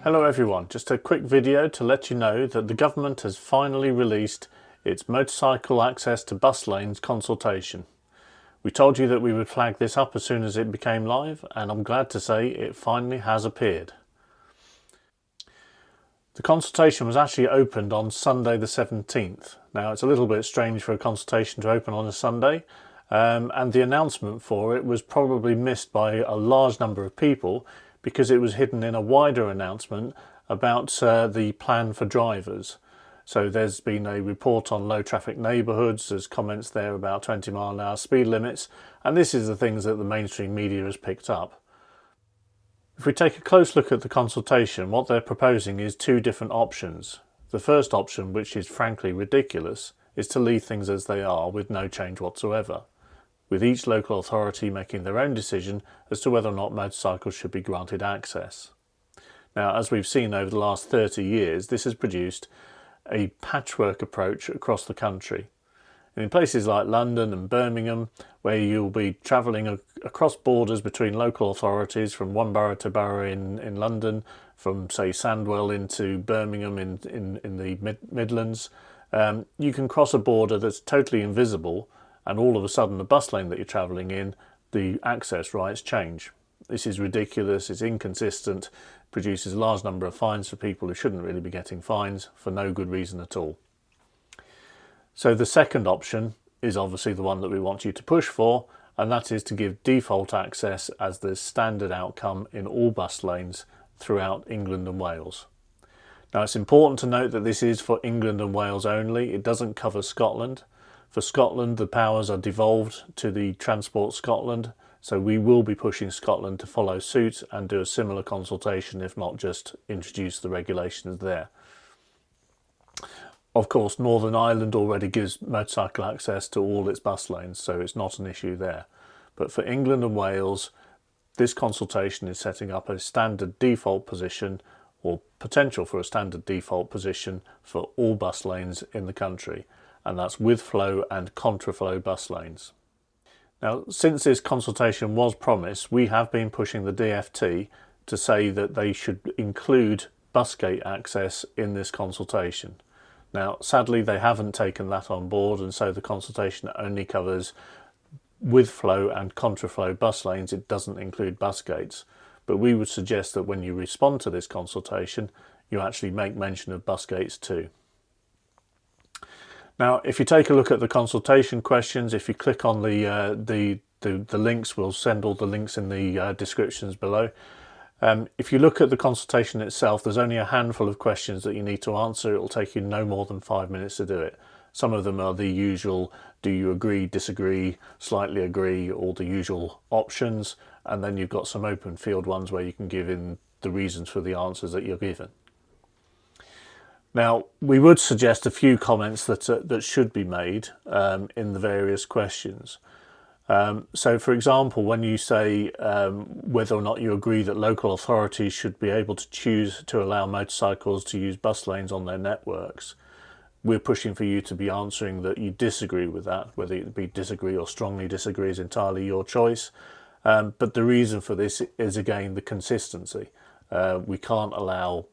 Hello everyone, just a quick video to let you know that the government has finally released its motorcycle access to bus lanes consultation. We told you that we would flag this up as soon as it became live, and I'm glad to say it finally has appeared. The consultation was actually opened on Sunday the 17th. Now it's a little bit strange for a consultation to open on a Sunday, and the announcement for it was probably missed by a large number of people because it was hidden in a wider announcement about the plan for drivers. So there's been a report on low traffic neighbourhoods, there's comments there about 20-mile-an-hour speed limits, and this is the things that the mainstream media has picked up. If we take a close look at the consultation, what they're proposing is two different options. The first option, which is frankly ridiculous, is to leave things as they are with no change whatsoever, with each local authority making their own decision as to whether or not motorcycles should be granted access. Now, as we've seen over the last 30 years, this has produced a patchwork approach across the country. And in places like London and Birmingham, where you'll be travelling across borders between local authorities from one borough to borough in London, from say Sandwell into Birmingham in the Midlands, you can cross a border that's totally invisible, and all of a sudden the bus lane that you're travelling in, the access rights change. This is ridiculous, it's inconsistent, produces a large number of fines for people who shouldn't really be getting fines for no good reason at all. So the second option is obviously the one that we want you to push for, and that is to give default access as the standard outcome in all bus lanes throughout England and Wales. Now it's important to note that this is for England and Wales only, it doesn't cover Scotland. For Scotland, the powers are devolved to the Transport Scotland, so we will be pushing Scotland to follow suit and do a similar consultation, if not just introduce the regulations there. Of course, Northern Ireland already gives motorcycle access to all its bus lanes, so it's not an issue there. But for England and Wales, this consultation is setting up a standard default position, or potential for a standard default position, for all bus lanes in the country. And that's with flow and contraflow bus lanes. Now, since this consultation was promised, we have been pushing the DFT to say that they should include busgate access in this consultation. Now, sadly, they haven't taken that on board, and so the consultation only covers with flow and contraflow bus lanes. It doesn't include busgates. But we would suggest that when you respond to this consultation, you actually make mention of busgates too. Now, if you take a look at the consultation questions, if you click on the links, we'll send all the links in the descriptions below. If you look at the consultation itself, there's only a handful of questions that you need to answer. It'll take you no more than 5 minutes to do it. Some of them are the usual, do you agree, disagree, slightly agree, all the usual options. And then you've got some open field ones where you can give in the reasons for the answers that you're given. Now, we would suggest a few comments that should be made in the various questions. So, for example, when you say whether or not you agree that local authorities should be able to choose to allow motorcycles to use bus lanes on their networks, we're pushing for you to be answering that you disagree with that. Whether it be disagree or strongly disagree is entirely your choice. But the reason for this is, again, the consistency. We can't allow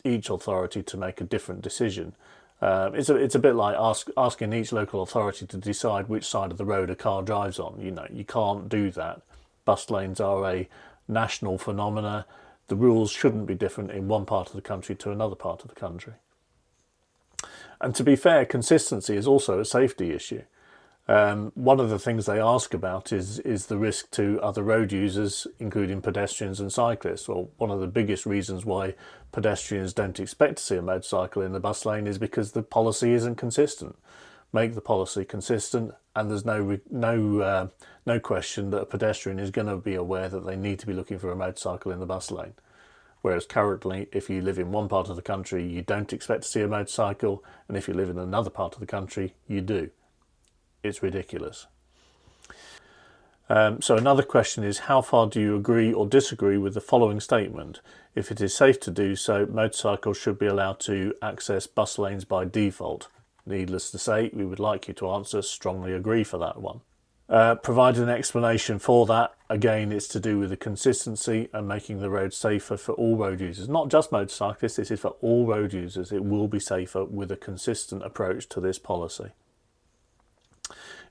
each authority to make a different decision. It's a bit like asking each local authority to decide which side of the road a car drives on. You know, you can't do that. Bus lanes are a national phenomena. The rules shouldn't be different in one part of the country to another part of the country. And to be fair, consistency is also a safety issue. One of the things they ask about is the risk to other road users, including pedestrians and cyclists. Well, one of the biggest reasons why pedestrians don't expect to see a motorcycle in the bus lane is because the policy isn't consistent. Make the policy consistent, and there's no question that a pedestrian is going to be aware that they need to be looking for a motorcycle in the bus lane. Whereas currently, if you live in one part of the country, you don't expect to see a motorcycle, and if you live in another part of the country, you do. It's ridiculous. So another question is, how far do you agree or disagree with the following statement? If it is safe to do so, motorcycles should be allowed to access bus lanes by default. Needless to say, we would like you to answer strongly agree for that one. Provide an explanation for that. Again, it's to do with the consistency and making the road safer for all road users, not just motorcyclists. This is for all road users. It will be safer with a consistent approach to this policy.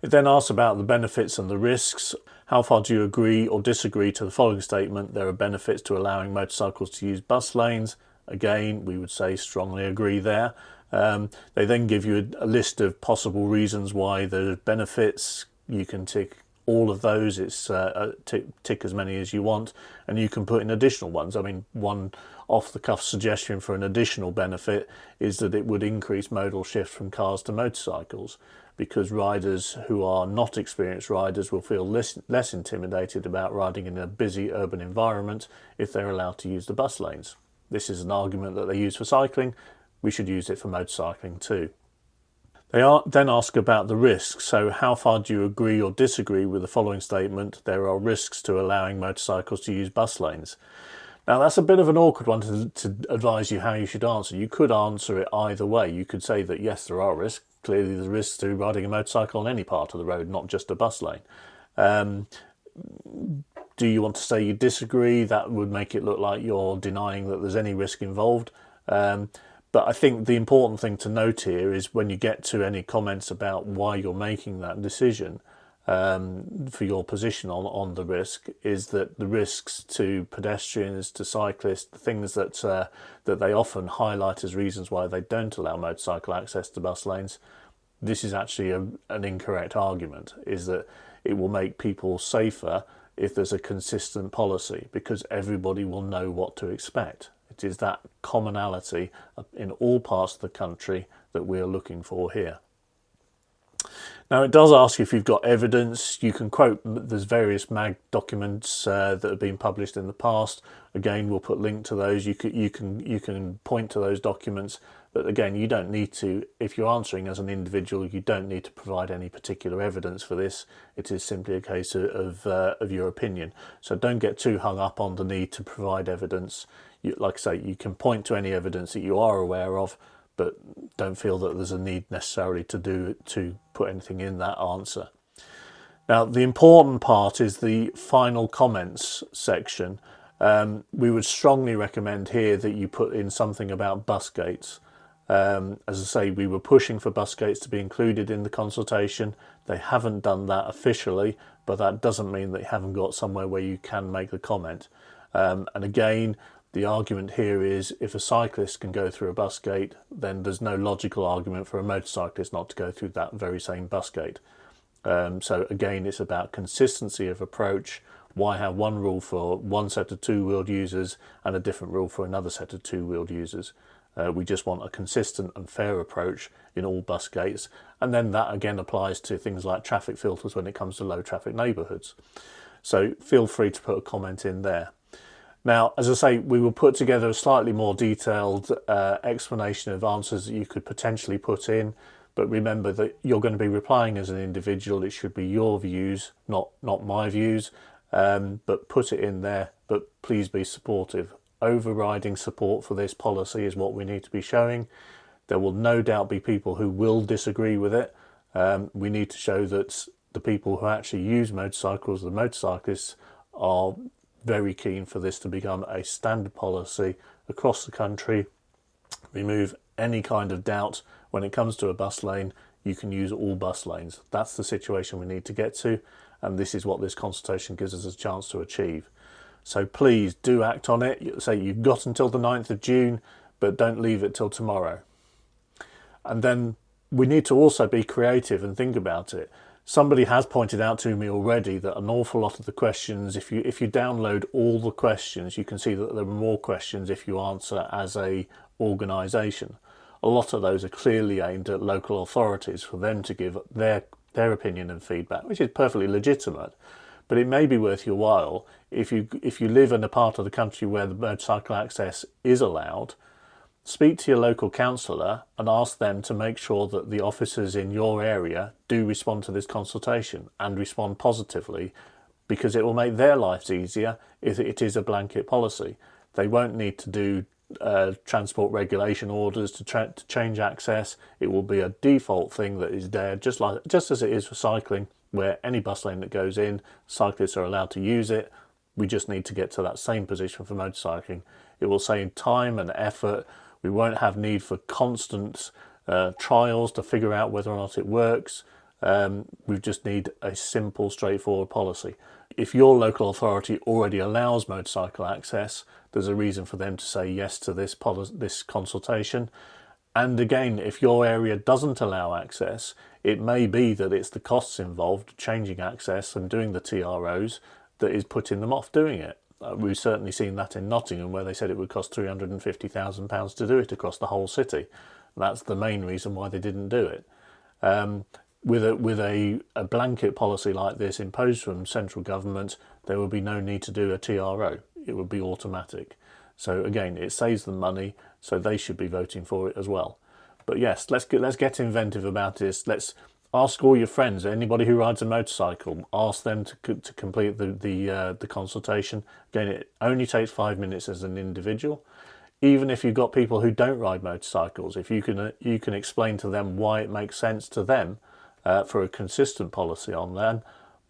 It then asks about the benefits and the risks. How far do you agree or disagree to the following statement? There are benefits to allowing motorcycles to use bus lanes. Again, we would say strongly agree there. They then give you a list of possible reasons why there are benefits. You can tick all of those. It's tick as many as you want, and you can put in additional ones. I mean, one off-the-cuff suggestion for an additional benefit is that it would increase modal shift from cars to motorcycles, because riders who are not experienced riders will feel less intimidated about riding in a busy urban environment if they're allowed to use the bus lanes. This is an argument that they use for cycling. We should use it for motorcycling too. They then ask about the risks. So how far do you agree or disagree with the following statement? There are risks to allowing motorcycles to use bus lanes. Now that's a bit of an awkward one to advise you how you should answer. You could answer it either way. You could say that yes, there are risks. Clearly there's risks to riding a motorcycle on any part of the road, not just a bus lane. Do you want to say you disagree? That would make it look like you're denying that there's any risk involved. But I think the important thing to note here is when you get to any comments about why you're making that decision for your position on the risk, is that the risks to pedestrians, to cyclists, the things that they often highlight as reasons why they don't allow motorcycle access to bus lanes, this is actually an incorrect argument, is that it will make people safer if there's a consistent policy, because everybody will know what to expect. It is that commonality in all parts of the country that we are looking for here. Now it does ask if you've got evidence. You can quote, there's various MAG documents that have been published in the past. Again, we'll put link to those. You can point to those documents, but again, you don't need to. If you're answering as an individual, you don't need to provide any particular evidence for this. It is simply a case of your opinion. So don't get too hung up on the need to provide evidence. Like I say, you can point to any evidence that you are aware of, but don't feel that there's a need necessarily to put anything in that answer. Now, the important part is the final comments section. We would strongly recommend here that you put in something about bus gates. As I say, we were pushing for bus gates to be included in the consultation. They haven't done that officially, but that doesn't mean that you haven't got somewhere where you can make the comment. And again, the argument here is if a cyclist can go through a bus gate, then there's no logical argument for a motorcyclist not to go through that very same bus gate. So again, it's about consistency of approach. Why have one rule for one set of two-wheeled users and a different rule for another set of two-wheeled users? We just want a consistent and fair approach in all bus gates. And then that again applies to things like traffic filters when it comes to low traffic neighbourhoods. So feel free to put a comment in there. Now, as I say, we will put together a slightly more detailed explanation of answers that you could potentially put in, but remember that you're going to be replying as an individual. It should be your views, not my views, but put it in there, but please be supportive. Overriding support for this policy is what we need to be showing. There will no doubt be people who will disagree with it. We need to show that the people who actually use motorcycles, the motorcyclists, are very keen for this to become a standard policy across the country. Remove any kind of doubt when it comes to a bus lane. You can use all bus lanes. That's the situation we need to get to, and this is what this consultation gives us a chance to achieve. So please do act on it. Say you've got until the 9th of June, but don't leave it till tomorrow. And then we need to also be creative and think about it. Somebody has pointed out to me already that an awful lot of the questions, if you download all the questions, you can see that there are more questions if you answer as a organisation. A lot of those are clearly aimed at local authorities for them to give their opinion and feedback, which is perfectly legitimate. But it may be worth your while, if you live in a part of the country where the motorcycle access is allowed, speak to your local councillor and ask them to make sure that the officers in your area do respond to this consultation and respond positively, because it will make their lives easier if it is a blanket policy. They won't need to do transport regulation orders to change access. It will be a default thing that is there, just as it is for cycling. where any bus lane that goes in, cyclists are allowed to use it. We just need to get to that same position for motorcycling. It will save time and effort. We won't have need for constant trials to figure out whether or not it works. We just need a simple, straightforward policy. If your local authority already allows motorcycle access, there's a reason for them to say yes to this consultation. And again, if your area doesn't allow access, it may be that it's the costs involved changing access and doing the TROs that is putting them off doing it. We've certainly seen that in Nottingham, where they said it would cost £350,000 to do it across the whole city. That's the main reason why they didn't do it. With a blanket policy like this imposed from central government, there would be no need to do a TRO. It would be automatic. So again, it saves them money, so they should be voting for it as well. But yes, let's get inventive about this. Let's ask all your friends, anybody who rides a motorcycle, ask them to complete the consultation. Again, it only takes 5 minutes as an individual. Even if you've got people who don't ride motorcycles, if you can explain to them why it makes sense to them for a consistent policy on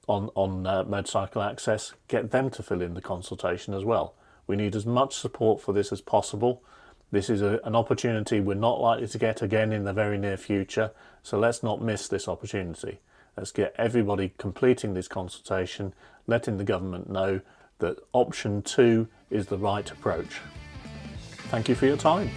motorcycle access, get them to fill in the consultation as well. We need as much support for this as possible. This is an opportunity we're not likely to get again in the very near future, so let's not miss this opportunity. Let's get everybody completing this consultation, letting the government know that option 2 is the right approach. Thank you for your time.